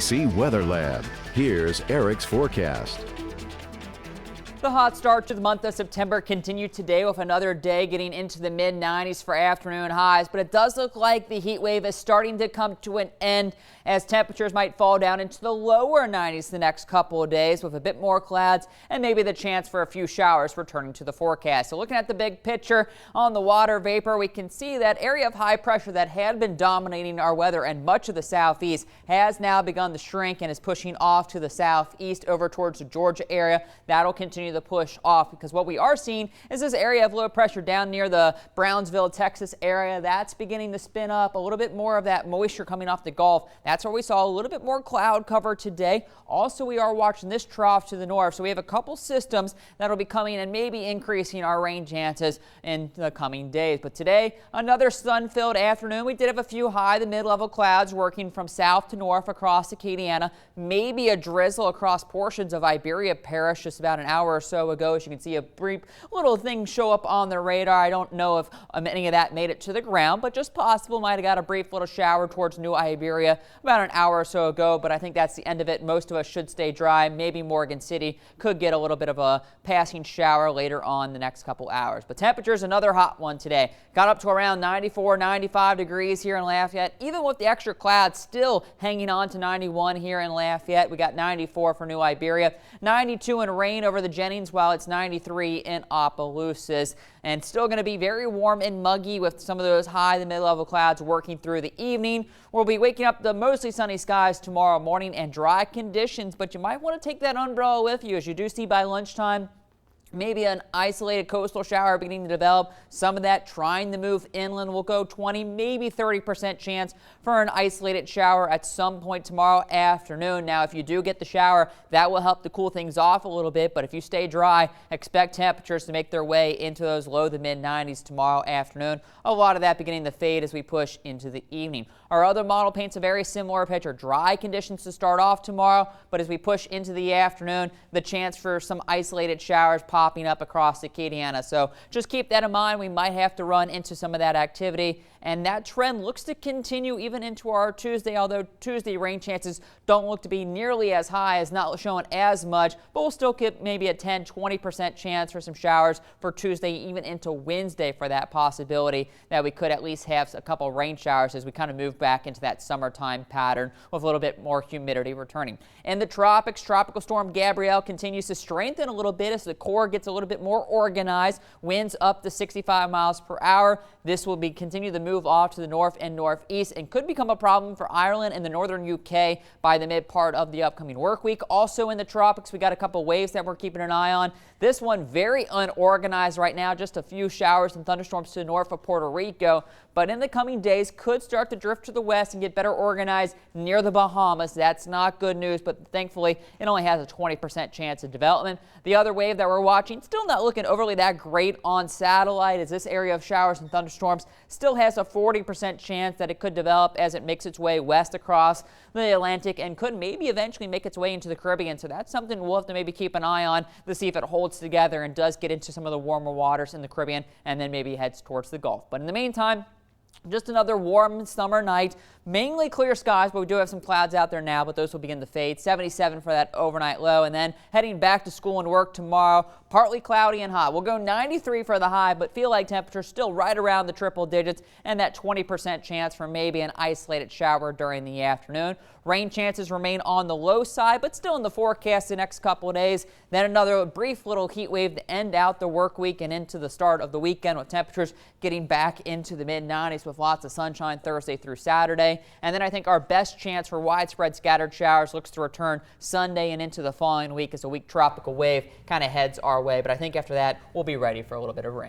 ABC Weather Lab. Here's Eric's forecast. The hot start to the month of September continued today with another day getting into the mid-90s for afternoon highs, but it does look like the heat wave is starting to come to an end as temperatures might fall down into the lower 90s the next couple of days with a bit more clouds and maybe the chance for a few showers returning to the forecast. So looking at the big picture on the water vapor, we can see that area of high pressure that had been dominating our weather and much of the southeast has now begun to shrink and is pushing off to the southeast over towards the Georgia area. That'll continue to push off because what we are seeing is this area of low pressure down near the Brownsville, Texas area. That's beginning to spin up a little bit more of that moisture coming off the Gulf. That's where we saw a little bit more cloud cover today. Also, we are watching this trough to the north. So we have a couple systems that'll be coming and maybe increasing our rain chances in the coming days. But today, another sun-filled afternoon. We did have a few high to mid-level clouds working from south to north across Acadiana. Maybe a drizzle across portions of Iberia Parish just about an hour or so ago. As you can see, a brief little thing show up on the radar. I don't know if any of that made it to the ground, but just possible. Might have got a brief little shower towards New Iberia about an hour or so ago, but I think that's the end of it. Most of us should stay dry. Maybe Morgan City could get a little bit of a passing shower later on the next couple hours. But temperatures, another hot one today. Got up to around 94, 95 degrees here in Lafayette. Even with the extra clouds, still hanging on to 91 here in Lafayette. We got 94 for New Iberia, 92 in rain over the Jennings, while it's 93 in Opelousas. And still going to be very warm and muggy with some of those high to mid-level clouds working through the evening. We'll be waking up to mostly sunny skies tomorrow morning and dry conditions, but you might want to take that umbrella with you as you do see by lunchtime. Maybe an isolated coastal shower beginning to develop. Some of that trying to move inland will go 20, maybe 30% chance for an isolated shower at some point tomorrow afternoon. Now, if you do get the shower, that will help to cool things off a little bit. But if you stay dry, expect temperatures to make their way into those low to mid 90s tomorrow afternoon. A lot of that beginning to fade as we push into the evening. Our other model paints a very similar picture. Dry conditions to start off tomorrow, but as we push into the afternoon, the chance for some isolated showers popping up across Acadiana. So just keep that in mind. We might have to run into some of that activity, and that trend looks to continue even into our Tuesday, although Tuesday rain chances don't look to be nearly as high, as not showing as much, but we'll still get maybe a 10-20% chance for some showers for Tuesday, even into Wednesday for that possibility that we could at least have a couple rain showers as we kind of move back into that summertime pattern with a little bit more humidity returning. In the tropics, Tropical Storm Gabrielle continues to strengthen a little bit as the core gets a little bit more organized. Winds up to 65 miles per hour. This will continue to move off to the north and northeast and could become a problem for Ireland and the northern UK by the mid part of the upcoming work week. Also in the tropics, we got a couple waves that we're keeping an eye on. This one very unorganized right now, just a few showers and thunderstorms to the north of Puerto Rico, but in the coming days could start to drift to the west and get better organized near the Bahamas. That's not good news, but thankfully it only has a 20% chance of development. The other wave that we're watching, still not looking overly that great on satellite, as this area of showers and thunderstorms still has a 40% chance that it could develop as it makes its way west across the Atlantic and could maybe eventually make its way into the Caribbean. So that's something we'll have to maybe keep an eye on to see if it holds together and does get into some of the warmer waters in the Caribbean and then maybe heads towards the Gulf. But in the meantime, just another warm summer night, mainly clear skies, but we do have some clouds out there now, but those will begin to fade. 77 for that overnight low, and then heading back to school and work tomorrow, partly cloudy and hot. We'll go 93 for the high, but feel like temperatures still right around the triple digits and that 20% chance for maybe an isolated shower during the afternoon. Rain chances remain on the low side, but still in the forecast the next couple of days. Then another brief little heat wave to end out the work week and into the start of the weekend with temperatures getting back into the mid-90s with lots of sunshine Thursday through Saturday. And then I think our best chance for widespread scattered showers looks to return Sunday and into the following week as a weak tropical wave kind of heads our way. But I think after that, we'll be ready for a little bit of rain.